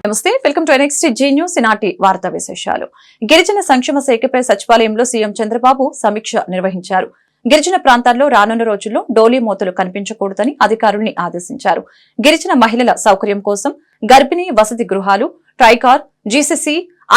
నమస్తే, welcome to NXT G news. ఈనాటి వార్తా విశేషాలు. గిరిజన సంక్షేమ శాఖపై సచివాలయంలో సీఎం చంద్రబాబు సమీక్ష నిర్వహించారు. గిరిజన ప్రాంతాల్లో రానున్న రోజుల్లో డోలీ మోతలు కనిపించకూడదని అధికారుల్ని ఆదేశించారు. గిరిజన మహిళల సౌకర్యం కోసం గర్భిణీ వసతి గృహాలు, ట్రైకార్, GCC,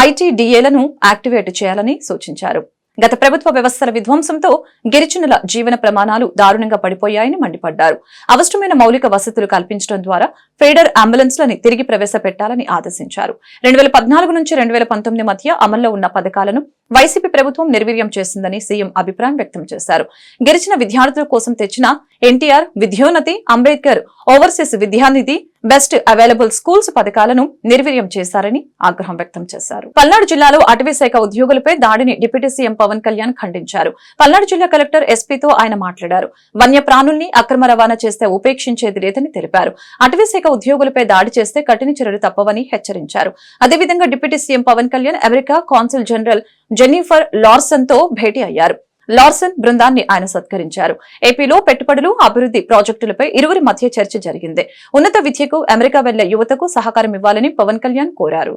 ITDAలను యాక్టివేట్ చేయాలని సూచించారు. గత ప్రభుత్వ వ్యవస్థల విధ్వంసంతో గిరిజనుల జీవన ప్రమాణాలు దారుణంగా పడిపోయాయని మండిపడ్డారు. అవసరమైన మౌలిక వసతులు కల్పించడం ద్వారా ఫీడర్ అంబులెన్స్లని తిరిగి ప్రవేశపెట్టాలని ఆదేశించారు. 2014 నుంచి 2019 మధ్య అమల్లో ఉన్న పథకాలను వైసీపీ ప్రభుత్వం నిర్వీర్యం చేసిందని సీఎం అభిప్రాయం వ్యక్తం చేశారు. గిరిజన విద్యార్థుల కోసం తెచ్చిన NTR Vidyonnati, Ambedkar overseas Vidyanidhi, best available schools పథకాలను నిర్వీర్యం చేశారని ఆగ్రహం వ్యక్తం చేశారు. పల్నాడు జిల్లాలో అటవీశాఖ ఉద్యోగులపై దాడిని డిప్యూటీ సీఎం పవన్ కళ్యాణ్ ఖండించారు. పల్నాడు జిల్లా కలెక్టర్ ఎస్పీతో ఆయన మాట్లాడారు. వన్యప్రాణుల్ని అక్రమ రవాణా చేస్తే ఉపేక్షించేది లేదని తెలిపారు. అటవీశాఖ ఉద్యోగులపై దాడి చేస్తే కఠిన చర్యలు తప్పవని హెచ్చరించారు. అదేవిధంగా deputy CM Pawan Kalyan America consul general Jennifer Larson తో భేటీ అయ్యారు. లార్సన్ బృందాన్ని ఆయన సత్కరించారు. ఏపీలో పెట్టుబడులు, అభివృద్ధి ప్రాజెక్టులపై ఇరువురి మధ్య చర్చ జరిగింది. ఉన్నత విద్యకు అమెరికా వెళ్లే యువతకు సహకారం ఇవ్వాలని పవన్ కళ్యాణ్ కోరారు.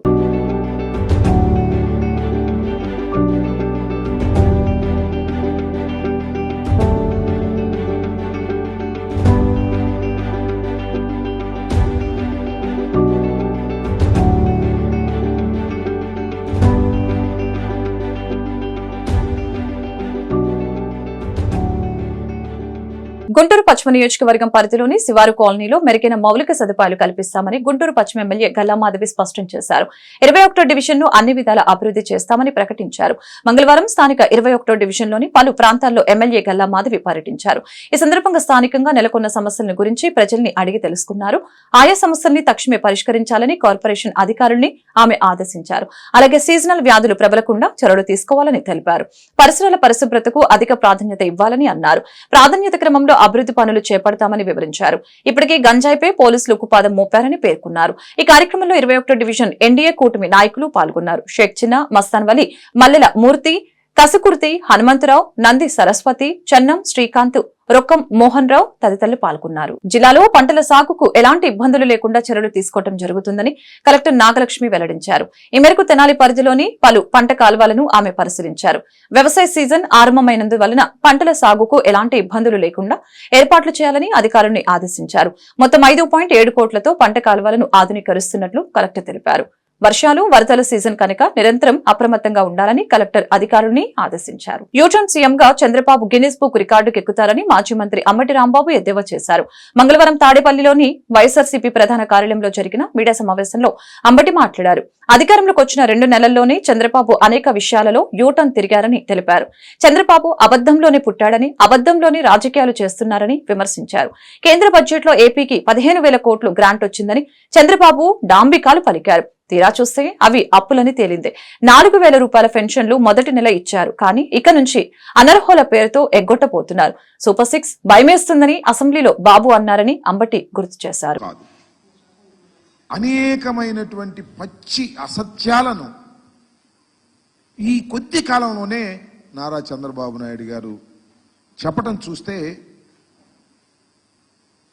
గుంటూరు పశ్చిమ నియోజకవర్గం పరిధిలోని శివారు కాలనీలో మెరుగైన మౌలిక సదుపాయాలు కల్పిస్తామని గుంటూరు పశ్చిమ ఎమ్మెల్యే గల్లా మాధవి స్పష్టం చేశారు. 21వ డివిజన్ ను అన్ని విధాల అభివృద్ధి చేస్తామని ప్రకటించారు. మంగళవారం స్థానిక 21వ డివిజన్లోని పలు ప్రాంతాల్లో ఎమ్మెల్యే గల్లా మాధవి పర్యటించారు. ఈ సందర్భంగా స్థానికంగా నెలకొన్న సమస్యల గురించి ప్రజల్ని అడిగి తెలుసుకున్నారు. ఆయా సమస్యల్ని తక్షణమే పరిష్కరించాలని కార్పొరేషన్ అధికారుల్ని ఆమె ఆదేశించారు. అలాగే సీజనల్ వ్యాధులు ప్రబలకుండా చర్యలు తీసుకోవాలని తెలిపారు. పరిసరాల పరిశుభ్రతకు అధిక ప్రాధాన్యత ఇవ్వాలని అన్నారు. ప్రాధాన్యత క్రమంలో అభివృద్ధి పనులు చేపడతామని వివరించారు. ఇప్పటికే గంజాయిపై పోలీసులు ఉక్కుపాదం మోపారని పేర్కొన్నారు. ఈ కార్యక్రమంలో 21వ డివిజన్ NDA కూటమి నాయకులు పాల్గొన్నారు. షేక్ చిన్న, మస్తాన్ వలి, మల్లెల మూర్తి, కసుకుర్తి, హనుమంతరావు, నంది సరస్వతి, చెన్నం శ్రీకాంత్, రొక్కం మోహన్ రావు తదితరులు పాల్గొన్నారు. జిల్లాలో పంటల సాగుకు ఎలాంటి ఇబ్బందులు లేకుండా చర్యలు తీసుకోవడం జరుగుతుందని కలెక్టర్ నాగలక్ష్మి వెల్లడించారు. ఈ మేరకు తెనాలి పరిధిలోని పలు పంట కాలువలను ఆమె పరిశీలించారు. వ్యవసాయ సీజన్ ఆరంభమైనందువలన పంటల సాగుకు ఎలాంటి ఇబ్బందులు లేకుండా ఏర్పాట్లు చేయాలని అధికారుల్ని ఆదేశించారు. మొత్తం 5.7 కోట్లతో పంట కాలువలను ఆధునీకరిస్తున్నట్లు కలెక్టర్ తెలిపారు. వర్షాలు, వరదల సీజన్ కనుక నిరంతరం అప్రమత్తంగా ఉండాలని కలెక్టర్ అధికారుల్ని ఆదేశించారు. యూటర్న్ సీఎంగా చంద్రబాబు గిన్నిస్ బుక్ రికార్డుకు ఎక్కుతారని మాజీ మంత్రి అంబటి రాంబాబు ఎద్దేవా చేశారు. మంగళవారం తాడేపల్లిలోని వైఎస్ఆర్సీపీ ప్రధాన కార్యాలయంలో జరిగిన మీడియా సమావేశంలో అంబటి మాట్లాడారు. అధికారంలోకి వచ్చిన 2 నెలల్లోనే చంద్రబాబు అనేక విషయాలలో యూటర్న్ తిరిగారని తెలిపారు. చంద్రబాబు అబద్దంలోనే పుట్టాడని, అబద్దంలోనే రాజకీయాలు చేస్తున్నారని విమర్శించారు. కేంద్ర బడ్జెట్ లో ఏపీకి 15,000 కోట్లు గ్రాంట్ వచ్చిందని చంద్రబాబు డాంబికాలు పలికారు. తీరా చూస్తే అవి అప్పులని తేలింది. 4,000 రూపాయల పెన్షన్లు మొదటి నెల ఇచ్చారు. కానీ ఇక నుంచి అనర్హుల పేరుతో ఎగ్గొట్టబోతున్నారు. సూపర్ 6 భయమేస్తుందని అసెంబ్లీలో బాబు అన్నారని అంబటి గుర్తు చేశారు. అనేకమైనటువంటి పచ్చి అసత్యాలను ఈ కొద్ది కాలంలోనే నారా చంద్రబాబు నాయుడు గారు చెప్పటం చూస్తే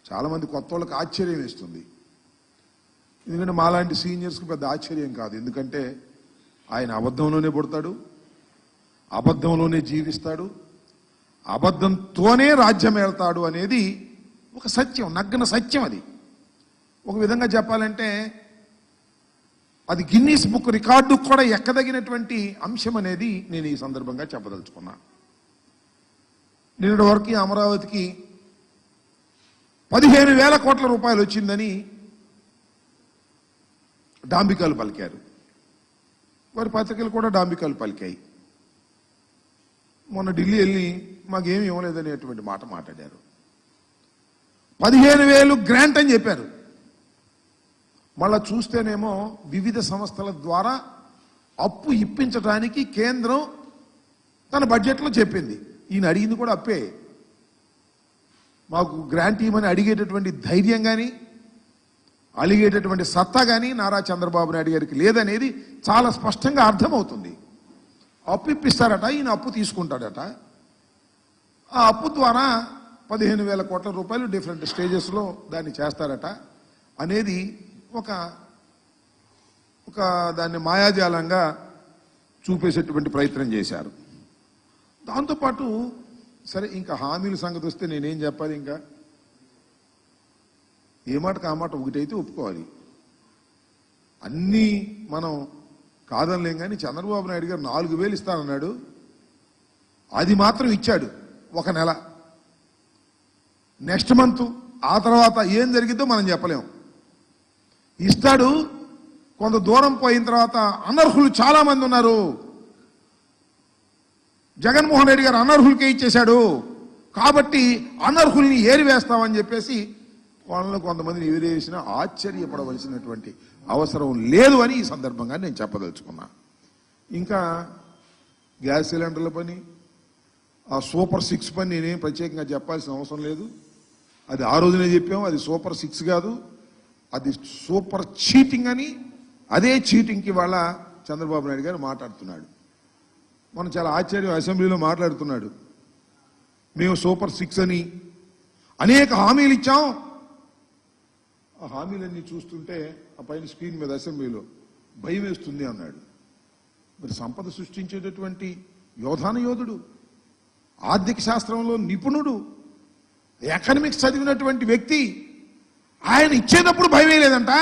చాలామంది కొత్త వాళ్ళకి ఆశ్చర్యం వేస్తుంది. ఎందుకంటే మాలాంటి సీనియర్స్కి పెద్ద ఆశ్చర్యం కాదు. ఎందుకంటే ఆయన అబద్ధంలోనే పుడతాడు, అబద్ధంలోనే జీవిస్తాడు, అబద్ధంతోనే రాజ్యం వెళ్తాడు అనేది ఒక సత్యం, నగ్న సత్యం. అది ఒక విధంగా చెప్పాలంటే అది గిన్నీస్ బుక్ రికార్డు కూడా ఎక్కదగినటువంటి అంశం అనేది నేను ఈ సందర్భంగా చెప్పదలుచుకున్నా. నిన్నటి వరకు అమరావతికి 15,000 కోట్ల రూపాయలు వచ్చిందని డాంబికాలు పలికారు. వారి పత్రికలు కూడా డాంబికాలు పలికాయి. మొన్న ఢిల్లీ వెళ్ళి మాకేమి ఇవ్వలేదనేటువంటి మాట మాట్లాడారు. 15,000 గ్రాంట్ అని చెప్పారు. మళ్ళా చూస్తేనేమో వివిధ సంస్థల ద్వారా అప్పు ఇప్పించడానికి కేంద్రం తన బడ్జెట్లో చెప్పింది. ఈయన అడిగింది కూడా అప్పే. మాకు గ్రాంట్ ఇవ్వమని అడిగేటటువంటి ధైర్యం కానీ అలిగేటటువంటి సత్తా కానీ నారా చంద్రబాబు నాయుడు గారికి లేదనేది చాలా స్పష్టంగా అర్థమవుతుంది. అప్పు ఇప్పిస్తారట, ఈయన అప్పు తీసుకుంటాడట. ఆ అప్పు ద్వారా 15,000 కోట్ల రూపాయలు డిఫరెంట్ స్టేజెస్లో దాన్ని చేస్తారట అనేది ఒక ఒక దాన్ని మాయాజాలంగా చూపేసేటువంటి ప్రయత్నం చేశారు. దాంతోపాటు సరే ఇంకా హామీల సంగతి వస్తే నేనేం చెప్పాలి, ఇంకా ఏ మాటకు ఆ మాట ఒకటైతే ఒప్పుకోవాలి. అన్నీ మనం కాదనలేం, కానీ చంద్రబాబు నాయుడు గారు 4,000 ఇస్తానన్నాడు, అది మాత్రం ఇచ్చాడు ఒక నెల. నెక్స్ట్ మంత్ ఆ తర్వాత ఏం జరిగిద్దో మనం చెప్పలేం. ఇస్తాడు, కొంత దూరం పోయిన తర్వాత అనర్హులు చాలా మంది ఉన్నారు, జగన్మోహన్ రెడ్డి గారు అనర్హులకే ఇచ్చేశాడు, కాబట్టి అనర్హుల్ని ఏరివేస్తామని చెప్పేసి వాళ్ళని కొంతమందిని ఏరివేసినా ఆశ్చర్యపడవలసినటువంటి అవసరం లేదు అని ఈ సందర్భంగా నేను చెప్పదలుచుకున్నా. ఇంకా గ్యాస్ సిలిండర్ల పని, ఆ సూపర్ 6 పని నేనేం ప్రత్యేకంగా చెప్పాల్సిన అవసరం లేదు. అది ఆ రోజునే చెప్పాము, అది సూపర్ 6 కాదు, అది సూపర్ చీటింగ్ అని. అదే చీటింగ్కి వాళ్ళ చంద్రబాబు నాయుడు గారు మాట్లాడుతున్నాడు. మనం చాలా ఆశ్చర్యం, అసెంబ్లీలో మాట్లాడుతున్నాడు, మేము సూపర్ 6 అని అనేక హామీలు ఇచ్చాం. ఆ హామీలన్నీ చూస్తుంటే ఆ పైన స్క్రీన్ మీద అసెంబ్లీలో భయం వేస్తుంది అన్నాడు. మరి సంపద సృష్టించేటటువంటి యోధాన యోధుడు, ఆర్థిక శాస్త్రంలో నిపుణుడు, ఎకనామిక్స్ చదివినటువంటి వ్యక్తి, ఆయన ఇచ్చేటప్పుడు భయం వేయలేదంట,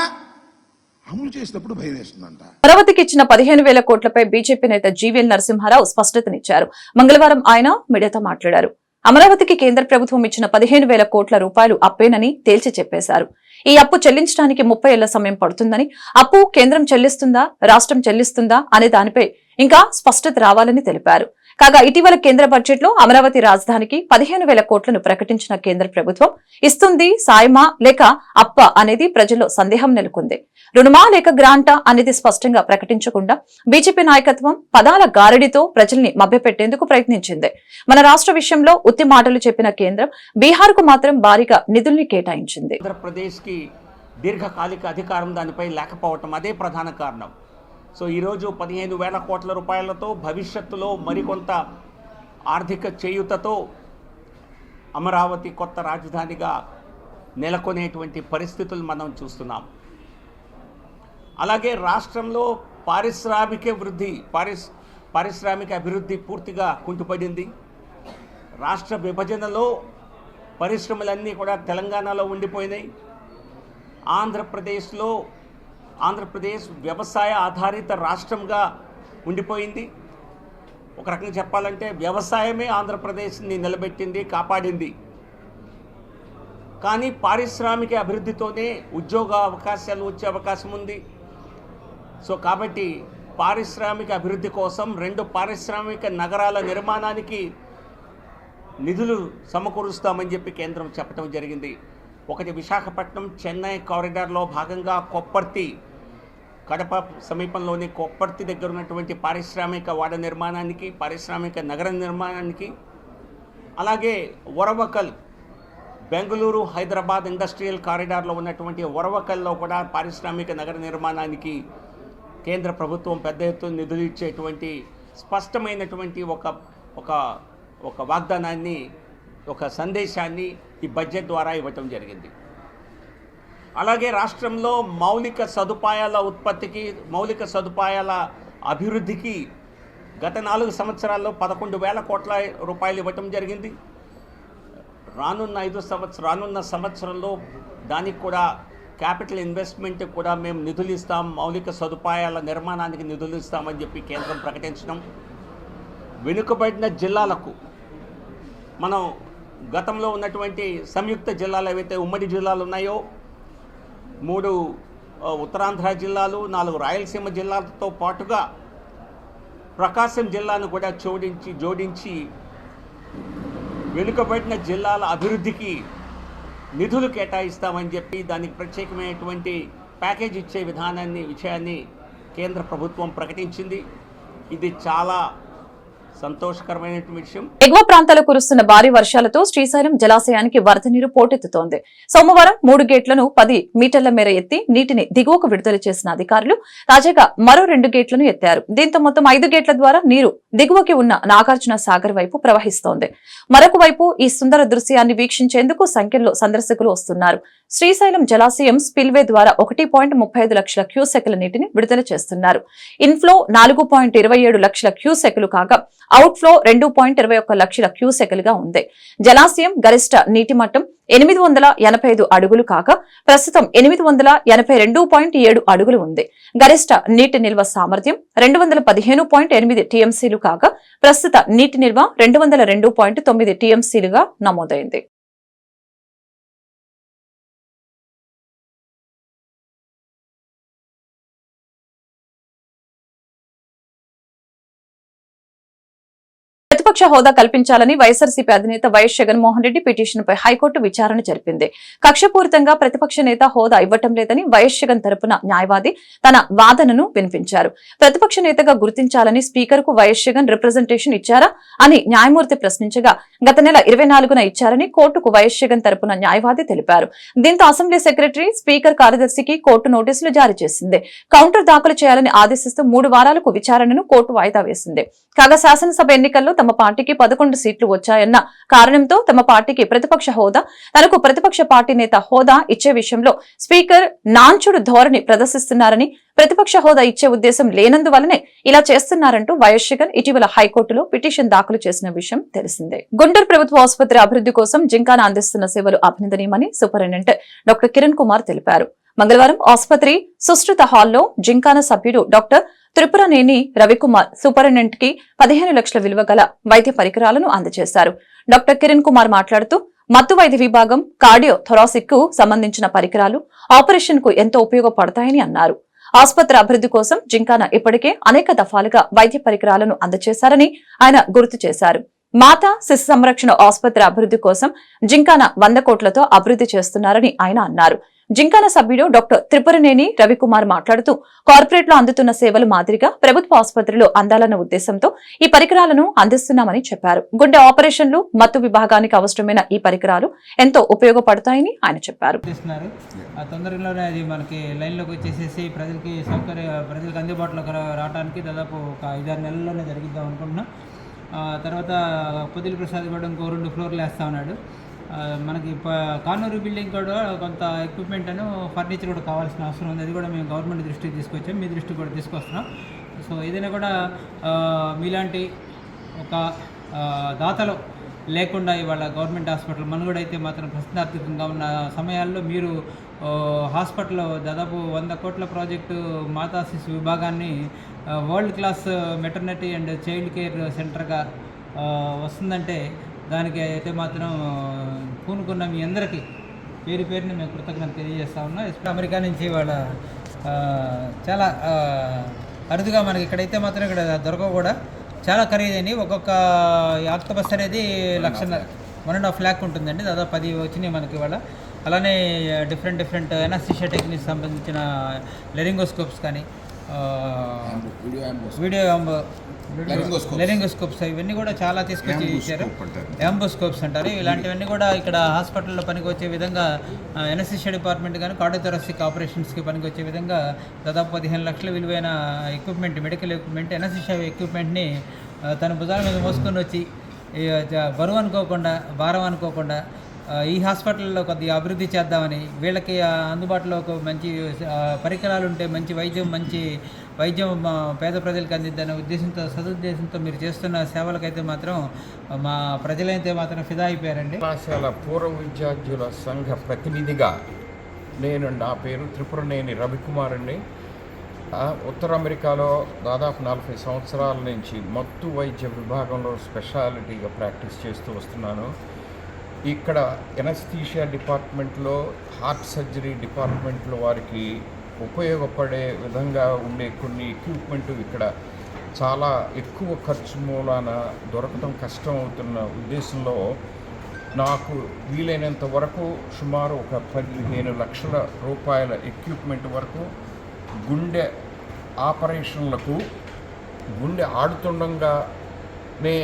అమలు చేసేటప్పుడు భయం వేస్తుందంట. అమరావతికి ఇచ్చిన 15,000 కోట్లపై బీజేపీ నేత జీవీఎల్ నరసింహారావు స్పష్టతనిచ్చారు. మంగళవారం ఆయన మీడియాతో మాట్లాడారు. అమరావతికి కేంద్ర ప్రభుత్వం ఇచ్చిన 15,000 కోట్ల రూపాయలు అప్పేనని తేల్చి చెప్పేశారు. ఈ అప్పు చెల్లించడానికి 30 ఏళ్ల సమయం పడుతుందని, అప్పు కేంద్రం చెల్లిస్తుందా రాష్ట్రం చెల్లిస్తుందా అనే దానిపై ఇంకా స్పష్టత రావాలని తెలిపారు. కాగా ఇటీవల కేంద్ర బడ్జెట్ లో అమరావతి రాజధానికి 15,000 కోట్లను ప్రకటించిన కేంద్ర ప్రభుత్వం ఇస్తుంది సాయమా లేక అప్ప అనేది ప్రజల్లో సందేహం నెలకొంది. రుణమా లేక గ్రాంటా అనేది స్పష్టంగా ప్రకటించకుండా బీజేపీ నాయకత్వం పదాల గారడితో ప్రజల్ని మభ్యపెట్టేందుకు ప్రయత్నించింది. మన రాష్ట్ర విషయంలో ఉత్తి మాటలు చెప్పిన కేంద్రం బీహార్ కు మాత్రం భారీగా నిధుల్ని కేటాయించింది. ఆంధ్రప్రదేశ్ కి దీర్ఘకాలిక అధికారం దానిపై లేకపోవటం అదే ప్రధాన కారణం. సో ఈరోజు 15,000 కోట్ల రూపాయలతో భవిష్యత్తులో మరికొంత ఆర్థిక చేయూతతో అమరావతి కొత్త రాజధానిగా నెలకొనేటువంటి పరిస్థితులు మనం చూస్తున్నాం. అలాగే రాష్ట్రంలో పారిశ్రామిక అభివృద్ధి పూర్తిగా కుంటుపడింది. రాష్ట్ర విభజనలో పరిశ్రమలన్నీ కూడా తెలంగాణలో ఉండిపోయినాయి. ఆంధ్రప్రదేశ్ వ్యవసాయ ఆధారిత రాష్ట్రంగా ఉండిపోయింది. ఒక రకంగా చెప్పాలంటే వ్యవసాయమే ఆంధ్రప్రదేశ్ని నిలబెట్టింది, కాపాడింది. కానీ పారిశ్రామిక అభివృద్ధితోనే ఉద్యోగ అవకాశాలు వచ్చే అవకాశం ఉంది. సో కాబట్టి పారిశ్రామిక అభివృద్ధి కోసం 2 పారిశ్రామిక నగరాల నిర్మాణానికి నిధులు సమకూరుస్తామని చెప్పి కేంద్రం చెప్పడం జరిగింది. ఒకటి విశాఖపట్నం చెన్నై కారిడార్లో భాగంగా కొప్పర్తి, కడప సమీపంలోని కొప్పర్తి దగ్గర ఉన్నటువంటి పారిశ్రామిక వాడ నిర్మాణానికి, పారిశ్రామిక నగర నిర్మాణానికి, అలాగే ఒరవకల్ బెంగళూరు హైదరాబాద్ ఇండస్ట్రియల్ కారిడార్లో ఉన్నటువంటి ఒరవకల్లో కూడా పారిశ్రామిక నగర నిర్మాణానికి కేంద్ర ప్రభుత్వం పెద్ద ఎత్తున నిధులు ఇచ్చేటువంటి స్పష్టమైనటువంటి ఒక వాగ్దానాన్ని, ఒక సందేశాన్ని ఈ బడ్జెట్ ద్వారా ఇవ్వటం జరిగింది. అలాగే రాష్ట్రంలో మౌలిక సదుపాయాల అభివృద్ధికి గత 4 సంవత్సరాల్లో 11,000 కోట్ల రూపాయలు ఇవ్వటం జరిగింది. రానున్న సంవత్సరంలో దానికి కూడా క్యాపిటల్ ఇన్వెస్ట్మెంట్ కూడా మేము నిధులు ఇస్తాం, మౌలిక సదుపాయాల నిర్మాణానికి నిధులు ఇస్తామని చెప్పి కేంద్రం ప్రకటించడం. వెనుకబడిన జిల్లాలకు మనం గతంలో ఉన్నటువంటి సంయుక్త జిల్లాలు ఏవైతే ఉమ్మడి జిల్లాలు ఉన్నాయో, 3 ఉత్తరాంధ్ర జిల్లాలు, 4 రాయలసీమ జిల్లాలతో పాటుగా ప్రకాశం జిల్లాను కూడా జోడించి వెనుకబడిన జిల్లాల అభివృద్ధికి నిధులు కేటాయిస్తామని చెప్పి దానికి ప్రత్యేకమైనటువంటి ప్యాకేజ్ ఇచ్చే విషయాన్ని కేంద్ర ప్రభుత్వం ప్రకటించింది. ఇది చాలా సంతోషకరమైన విషయం. ఎగువ ప్రాంతాల్లో కురుస్తున్న భారీ వర్షాలతో శ్రీశైలం జలాశయానికి వరద నీరు పోటెత్తుతోంది. సోమవారం 3 గేట్లను 10 మీటర్ల మేర ఎత్తి నీటిని దిగువకు విడుదల చేసిన అధికారులు తాజాగా మరో 2 గేట్లను ఎత్తారు. దీంతో మొత్తం 5 గేట్ల ద్వారా నీరు దిగువకి ఉన్న నాగార్జున సాగర్ వైపు ప్రవహిస్తోంది. మరొక వైపు ఈ సుందర దృశ్యాన్ని వీక్షించేందుకు సంఖ్యలో సందర్శకులు వస్తున్నారు. శ్రీశైలం జలాశయం స్పిల్వే ద్వారా 1.35 లక్షల క్యూసెక్ల నీటిని విడుదల చేస్తున్నారు. ఇన్ఫ్లో 4.27 లక్షల క్యూసెక్లు కాగా అవుట్ఫ్లో 2.21 లక్షల క్యూసెక్లుగా ఉంది. జలాశయం గరిష్ట నీటి మట్టం 885 అడుగులు కాగా ప్రస్తుతం 882.7 అడుగులు ఉంది. గరిష్ట నీటి నిల్వ సామర్థ్యం 215.8 టీఎంసీలు కాగా ప్రస్తుత నీటి నిల్వ 202.9 టీఎంసీలుగా నమోదైంది. ప్రతిపక్ష హోదా కల్పించాలని వైఎస్ఆర్సీపీ అధినేత వైఎస్ జగన్మోహన్ రెడ్డి పిటిషన్పై హైకోర్టు విచారణ జరిపింది. కక్షపూరితంగా ప్రతిపక్ష నేత హోదా ఇవ్వటం లేదని వైఎస్ జగన్ తరపున న్యాయవాది తన వాదనను వినిపించారు. ప్రతిపక్ష నేతగా గుర్తించాలని స్పీకర్కు వైఎస్ జగన్ రిప్రజెంటేషన్ ఇచ్చారా అని న్యాయమూర్తి ప్రశ్నించగా గత నెల 24న ఇచ్చారని కోర్టుకు వైఎస్ జగన్ తరపున న్యాయవాది తెలిపారు. దీంతో అసెంబ్లీ సెక్రటరీ స్పీకర్ కార్యదర్శికి కోర్టు నోటీసులు జారీ చేసింది. కౌంటర్ దాఖలు చేయాలని ఆదేశిస్తూ 3 వారాలకు విచారణను కోర్టు వాయిదా వేసింది. కాగా శాసనసభ ఎన్నికల్లో తమ పార్టీకి 11 సీట్లు వచ్చాయన్న కారణంతో తమ పార్టీకి ప్రతిపక్ష హోదా, తనకు ప్రతిపక్ష పార్టీ నేత హోదా ఇచ్చే విషయంలో స్పీకర్ నాంచుడు ధోరణి ప్రదర్శిస్తున్నారని, ప్రతిపక్ష హోదా ఇచ్చే ఉద్దేశం లేనందువల్లనే ఇలా చేస్తున్నారంటూ వైఎస్ జగన్ ఇటీవల హైకోర్టులో పిటిషన్ దాఖలు చేసిన విషయం తెలిసిందే. గుంటూరు ప్రభుత్వ ఆసుపత్రి అభివృద్ధి కోసం జింకాన అందిస్తున్న సేవలు అభినందనీయమని సూపరింటెండెంట్ డాక్టర్ కిరణ్ కుమార్ తెలిపారు. మంగళవారం ఆసుపత్రి సుశ్రుత హాల్లో జింకాన సభ్యుడు డాక్టర్ త్రిపురనేని రవికుమార్ సూపరింటెండెంట్ కి 15 లక్షల విలువ గల వైద్య పరికరాలను అందజేశారు. డాక్టర్ కిరణ్ కుమార్ మాట్లాడుతూ మత్తు వైద్య విభాగం, కార్డియో థొరాసిక్ కు సంబంధించిన పరికరాలు ఆపరేషన్ కు ఎంతో ఉపయోగపడతాయని అన్నారు. ఆసుపత్రి అభివృద్ధి కోసం జింకాన ఇప్పటికే అనేక దఫాలుగా వైద్య పరికరాలను అందజేశారని ఆయన గుర్తు చేశారు. మాతా శిశు సంరక్షణ ఆసుపత్రి అభివృద్ధి కోసం జింకాన 100 కోట్లతో అభివృద్ధి చేస్తున్నారని ఆయన అన్నారు. జింకాన సభ్యుడు డాక్టర్ త్రిపురనేని రవికుమార్ మాట్లాడుతూ కార్పొరేట్ లో అందుతున్న సేవలు మాదిరిగా ప్రభుత్వ ఆసుపత్రిలో అందాలన్న ఉద్దేశంతో ఈ పరికరాలను అందిస్తున్నామని చెప్పారు. గుండె ఆపరేషన్లు, మత్తు విభాగానికి అవసరమైన ఈ పరికరాలు ఎంతో ఉపయోగపడతాయని ఆయన చెప్పారు. తొందరలోనే అది మనకి లైన్లోకి వచ్చేసేసి ప్రజలకు అందుబాటులోకి రావడానికి దాదాపు ఒక 5-6 నెలల్లోనే జరిగిద్దాం అనుకుంటున్నాం. తర్వాత పొదిలి ప్రసాద్ కూడా ఇంకో 2 ఫ్లోర్లు వేస్తా ఉన్నాడు. మనకి కానూరు బిల్డింగ్ కూడా కొంత ఎక్విప్మెంట్ అను ఫర్నిచర్ కూడా కావాల్సిన అవసరం ఉంది. అది కూడా మేము గవర్నమెంట్ దృష్టికి తీసుకొచ్చాం, మీ దృష్టికి కూడా తీసుకొస్తున్నాం. సో ఏదైనా కూడా మీలాంటి ఒక దాతలు లేకుండా ఇవాళ గవర్నమెంట్ హాస్పిటల్ మనుగడ అయితే మాత్రం ప్రశ్నార్థకంగా ఉన్న సమయాల్లో మీరు హాస్పిటల్లో దాదాపు 100 కోట్ల ప్రాజెక్టు మాతా శిశు విభాగాన్ని world class maternity and child care సెంటర్గా వస్తుందంటే దానికి అయితే మాత్రం పూనుకున్న మీ అందరికీ పేరు పేరుని మేము కృతజ్ఞత తెలియజేస్తా ఉన్నాం. అమెరికా నుంచి వాళ్ళ చాలా అరుదుగా మనకి ఇక్కడైతే మాత్రం ఇక్కడ దొరకవు కూడా, చాలా ఖరీదైనవి. ఒక్కొక్క ఆక్టోపస్ అనేది 1.5 lakh ఉంటుందండి. దాదాపు 10 వచ్చినాయి మనకి ఇవాళ. అలానే డిఫరెంట్ ఎనాస్థీషియా టెక్నిక్స్ సంబంధించిన లెరింగోస్కోప్స్ కానీ, వీడియో లెరింగోస్కోప్స్ ఇవన్నీ కూడా చాలా తీసుకొచ్చి ఇచ్చారు. యాంబోస్కోప్స్ అంటారు. ఇలాంటివన్నీ కూడా ఇక్కడ హాస్పిటల్లో పనికి వచ్చే విధంగా ఎనస్థీషియా డిపార్ట్మెంట్ కానీ కార్డియోథొరాసిక్ ఆపరేషన్స్కి పనికి వచ్చే విధంగా దాదాపు 15 లక్షల విలువైన ఎక్విప్మెంట్, మెడికల్ ఎక్విప్మెంట్, ఎనస్థీషియా ఎక్విప్మెంట్ని తన భుజాల మీద మోసుకొని వచ్చి బరువు అనుకోకుండా, భారం అనుకోకుండా ఈ హాస్పిటల్లో కొద్దిగా అభివృద్ధి చేద్దామని, వీళ్ళకి అందుబాటులో ఒక మంచి పరికరాలు ఉంటే మంచి వైద్యం పేద ప్రజలకు అందిద్దనే ఉద్దేశంతో, సదుద్దేశంతో మీరు చేస్తున్న సేవలకైతే మాత్రం మా ప్రజలైతే మాత్రం ఫిదా అయిపోయారండి. కళాశాల పూర్వ విద్యార్థుల సంఘ ప్రతినిధిగా నా పేరు త్రిపురనేని రవికుమార్ అండి. ఉత్తర అమెరికాలో దాదాపు 40 సంవత్సరాల నుంచి మత్తు వైద్య విభాగంలో స్పెషాలిటీగా ప్రాక్టీస్ చేస్తూ వస్తున్నాను. ఇక్కడ ఎనస్థీషియా డిపార్ట్మెంట్లో, హార్ట్ సర్జరీ డిపార్ట్మెంట్లో వారికి ఉపయోగపడే విధంగా ఉండే కొన్ని ఎక్విప్మెంట్ ఇక్కడ చాలా ఎక్కువ ఖర్చు మూలాన దొరకడం కష్టం అవుతున్న ఉద్దేశంలో నాకు వీలైనంత వరకు సుమారు ఒక 15 లక్షల రూపాయల ఎక్విప్మెంట్ వరకు గుండె ఆపరేషన్లకు, గుండె ఆడుతుండగా నే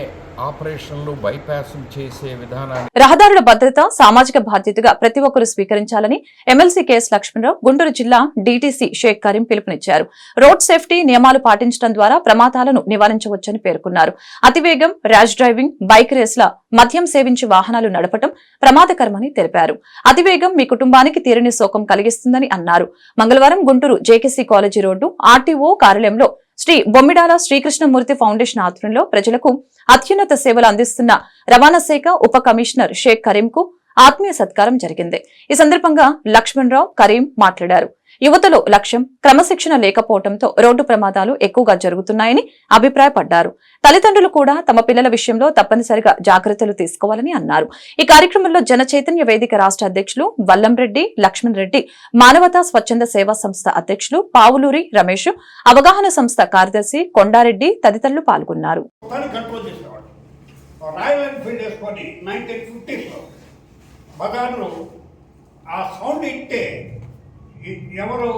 ఆపరేషన్లు బైపాస్లు చేసే విధానాన్ని రహదారుల భద్రత సామాజిక బాధ్యతగా ప్రతి ఒక్కరూ స్వీకరించాలని ఎమ్మెల్సీ కెఎస్ లక్ష్మణరావు గుంటూరు జిల్లా డీటీసీ షేక్ కరీం పిలుపునిచ్చారు. రోడ్ సేఫ్టీ నియమాలు పాటించడం ద్వారా ప్రమాదాలను నివారించవచ్చని పేర్కొన్నారు. అతివేగం, ర్యాష్ డ్రైవింగ్, బైక్ రేస్ల, మద్యం సేవించి వాహనాలు నడపడం ప్రమాదకరమని తెలిపారు. అతివేగం మీ కుటుంబానికి తీరని శోకం కలిగిస్తుందని అన్నారు. మంగళవారం Guntur JKC college road RTO కార్యాలయంలో శ్రీ బొమ్మిడాల శ్రీకృష్ణమూర్తి ఫౌండేషన్ ఆధ్వర్యంలో ప్రజలకు అత్యున్నత సేవలు అందిస్తున్న రవాణా శాఖ ఉప కమిషనర్ షేక్ కరీంకు ఆత్మీయ సత్కారం జరిగింది. ఈ సందర్భంగా లక్ష్మణరావు, కరీం మాట్లాడారు. యువతలో లక్ష్యం, క్రమశిక్షణ లేకపోవడంతో రోడ్డు ప్రమాదాలు ఎక్కువగా జరుగుతున్నాయని అభిప్రాయపడ్డారు. తల్లిదండ్రులు కూడా తమ పిల్లల విషయంలో తప్పనిసరిగా జాగ్రత్తలు తీసుకోవాలని అన్నారు. ఈ కార్యక్రమంలో జన చైతన్య వేదిక రాష్ట్ర అధ్యక్షులు వల్లంరెడ్డి లక్ష్మణ్ రెడ్డి, మానవతా స్వచ్ఛంద సేవా సంస్థ అధ్యక్షులు పావులూరి రమేష్, అవగాహన సంస్థ కార్యదర్శి కొండారెడ్డి తదితరులు పాల్గొన్నారు. ఎవరు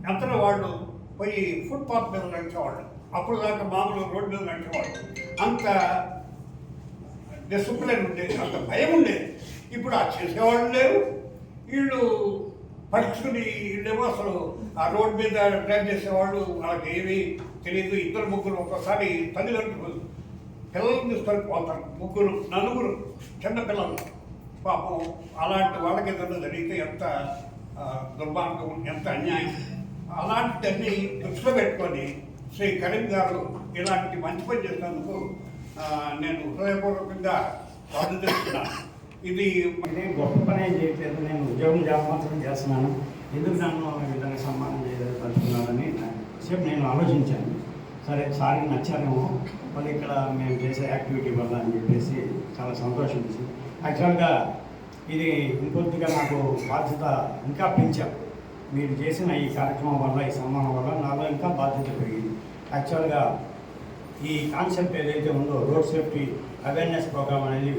ఎంత వాళ్ళు పోయి ఫుట్పాత్ మీద నడిచేవాళ్ళు, అప్పుడు దాకా మామూలు రోడ్డు మీద నడిచేవాళ్ళు. అంత డిసిప్లిన్ ఉండేది, అంత భయం ఉండేది. ఇప్పుడు ఆ చేసేవాళ్ళు లేరు. వీళ్ళు పరీక్షని వీళ్ళేమో అసలు ఆ రోడ్డు మీద డ్రైవ్ చేసేవాళ్ళు, వాళ్ళకి ఏమీ తెలియదు. ఇద్దరు ముగ్గురు ఒక్కోసారి తల్లిదండ్రులు పిల్లల్ని తీసుకొని పోతారు, ముగ్గురు నలుగురు చిన్న పిల్లలు. పాపం అలాంటి వాళ్ళకి ఏదైనా జరిగితే ఎంత దుర్మార్గం, ఎంత అన్యాయం. అలాంటివన్నీ దృష్టిలో పెట్టుకొని శ్రీ కరీం గారు ఇలాంటి మంచి పని చేసినందుకు నేను హృదయపూర్వకంగా స్వాగతిస్తున్నాను. ఇది గొప్ప పని ఏం చేయట్లేదు, నేను ఉద్యోగం మాత్రం చేస్తున్నాను. ఎందుకు నన్ను ఈ విధంగా సన్మానం చేయదలుచుకున్నానని సేపు నేను ఆలోచించాను. సరే సార్కి నచ్చారేమో వాళ్ళు ఇక్కడ మేము చేసే యాక్టివిటీ వల్ల అని చెప్పేసి చాలా సంతోషం ఇచ్చింది. యాక్చువల్గా ఇది ఇంకొద్దిగా నాకు బాధ్యత ఇంకా పెంచారు. మీరు చేసిన ఈ కార్యక్రమం వల్ల, ఈ సన్మానం వల్ల నాలో ఇంకా బాధ్యత పెరిగింది. యాక్చువల్గా ఈ కాన్సెప్ట్ ఏదైతే ఉందో రోడ్ సేఫ్టీ అవేర్నెస్ ప్రోగ్రామ్ అనేది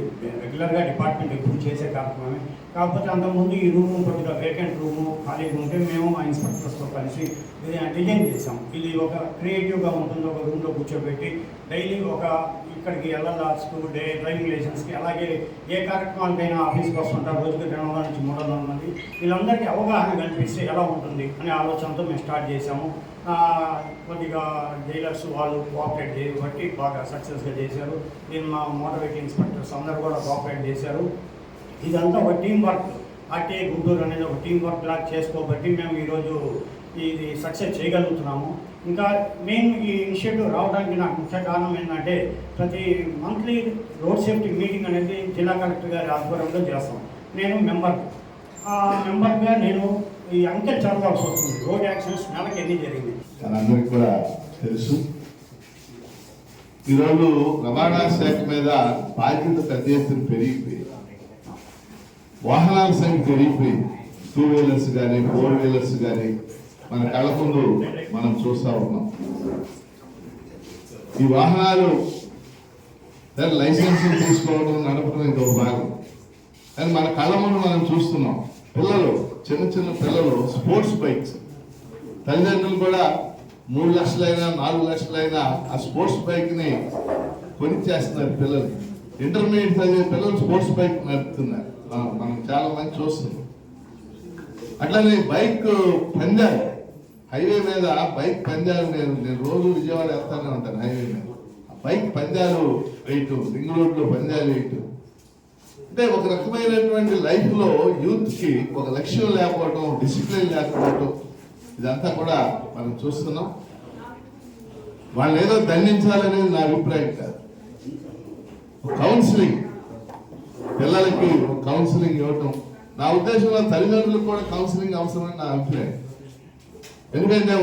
రెగ్యులర్గా డిపార్ట్మెంట్ ఎప్పుడు చేసే కార్యక్రమమే. కాకపోతే అంతకుముందు ఈ రూము కొద్దిగా వేకెంట్ రూము ఖాళీగా ఉంటే మేము మా ఇన్స్పెక్టర్స్తో కలిసి డిజైన్ చేసాం. ఇది ఒక క్రియేటివ్గా ఉంటుంది. ఒక రూమ్లో కూర్చోబెట్టి డైలీ ఇక్కడికి ఎల్ఎల్ఆర్స్కు డ్రైవింగ్ లైసెన్స్కి, అలాగే ఏ కార్యక్రమాలకైనా ఆఫీస్కి వస్తుంటారు. రోజుకి 200 నుంచి 300 మంది. వీళ్ళందరికీ అవగాహన కల్పిస్తే ఎలా ఉంటుంది అనే ఆలోచనతో మేము స్టార్ట్ చేసాము. కొద్దిగా జైలర్స్ వాళ్ళు కోఆపరేట్ చేయబట్టి బాగా సక్సెస్గా చేశారు. దీన్ని మా మోటార్ వెహికల్ ఇన్స్పెక్టర్స్ అందరూ కూడా కోఆపరేట్ చేశారు. ఇదంతా ఒక టీం వర్క్. ఆర్టీఐ గుంటూరు అనేది ఒక టీం వర్క్ లాగా చేసుకోబట్టి మేము ఈరోజు ఇది సక్సెస్ చేయగలుగుతున్నాము. ఇంకా మెయిన్ ఈ ఇనిషియేటివ్ రావడానికి నాకు ముఖ్య కారణం ఏంటంటే ప్రతి మంత్లీ రోడ్ సేఫ్టీ మీటింగ్ అనేది జిల్లా కలెక్టర్ గారి ఆధ్వర్యంలో చేస్తాం. నేను మెంబర్గా నేను ఈ అంకెలు చదవాల్సి వస్తుంది. రోడ్ యాక్సిడెంట్స్ నెలకు ఎన్ని జరిగింది అందరికీ కూడా తెలుసు. ఈరోజు రవాణా శాఖ మీద బాధ్యత పెద్ద ఎత్తున పెరిగిపోయింది. వాహనాల సంఖ్య పెరిగిపోయింది. 2 వీలర్స్ కానీ 4 వీలర్స్ కానీ మన కళ్ళ ముందు మనం చూస్తూ ఉన్నాం. ఈ వాహనాలు లైసెన్సులు తీసుకోవడం, నడపడం ఇంకొక భాగం. కానీ మన కళ్ళ ముందు మనం చూస్తున్నాం పిల్లలు, చిన్న చిన్న పిల్లలు స్పోర్ట్స్ బైక్స్. తల్లిదండ్రులు కూడా 3 లక్షలైనా 4 లక్షలైనా ఆ స్పోర్ట్స్ బైక్ని కొనిచ్చేస్తున్నారు పిల్లలు. ఇంటర్మీడియట్ చదివే పిల్లలు స్పోర్ట్స్ బైక్ నడుపుతున్నారు. మనం చాలా మంది చూస్తున్నాం. అట్లానే బైక్ పందాలు, హైవే మీద బైక్ పందాలు. నేను రోజు విజయవాడ వెళ్తానే ఉంటాను హైవే మీద. బైక్ పందాలు వేయటం, రింగ్ రోడ్లో పందాలు వేయటం అంటే ఒక రకమైనటువంటి లైఫ్లో యూత్కి ఒక లక్ష్యం లేకపోవడం, డిసిప్లిన్ లేకపోవడం, ఇదంతా కూడా మనం చూస్తున్నాం. వాళ్ళని ఏదో దండించాలనేది నా అభిప్రాయం కాదు. కౌన్సిలింగ్, పిల్లలకి కౌన్సిలింగ్ ఇవ్వటం, నా ఉద్దేశంలో తల్లిదండ్రులకు కూడా కౌన్సిలింగ్ అవసరమని నా అభిప్రాయం. ఎందుకంటే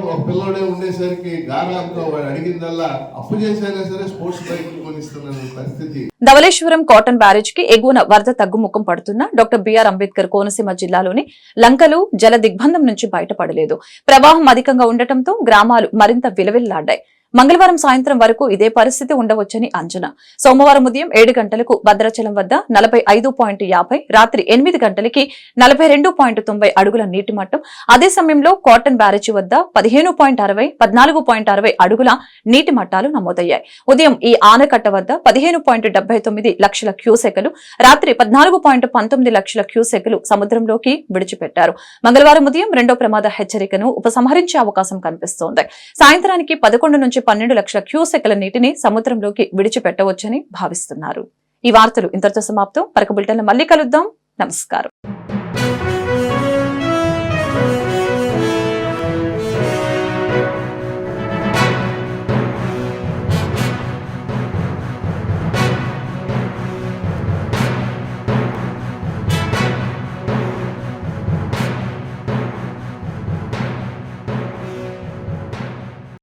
ఒక పిల్లోడే ఉండేసరికి గారాంతో వాడు అడిగిందల్లా అప్పు చేసైనా సరే స్పోర్ట్స్ బైక్ కొనిస్తున్న పరిస్థితి. ధవళేశ్వరం కాటన్ బ్యారేజ్ కి ఎగువన వరద తగ్గుముఖం పడుతున్న డాక్టర్ బిఆర్ అంబేద్కర్ కోనసీమ జిల్లాలోని లంకలు జల దిగ్బంధం నుంచి బయటపడలేదు. ప్రవాహం అధికంగా ఉండటంతో గ్రామాలు మరింత విలవిల్లాడ్డాయి. మంగళవారం సాయంత్రం వరకు ఇదే పరిస్థితి ఉండవచ్చని అంచనా. సోమవారం ఉదయం 7 గంటలకు భద్రాచలం వద్ద 45.50, రాత్రి 8 గంటలకి 42.90 అడుగుల నీటి మట్టం. అదే సమయంలో కాటన్ బ్యారేజీ వద్ద 15.60, 14.60 అడుగుల నీటి మట్టాలు నమోదయ్యాయి. ఉదయం ఈ ఆనకట్ట వద్ద 15.79 లక్షల క్యూసెక్కులు, రాత్రి 14.19 లక్షల క్యూసెక్కులు సముద్రంలోకి విడిచిపెట్టారు. మంగళవారం ఉదయం రెండో ప్రమాద హెచ్చరికను ఉపసంహరించే అవకాశం కనిపిస్తోంది. సాయంత్రానికి 11 నుంచి 12 లక్షల క్యూసెక్కుల నీటిని సముద్రంలోకి విడిచిపెట్టవచ్చని భావిస్తున్నారు. ఈ వార్తలు ఇంతటితో సమాప్తం. మరొక బులెటిన్లో మళ్ళీ కలుద్దాం. నమస్కారం.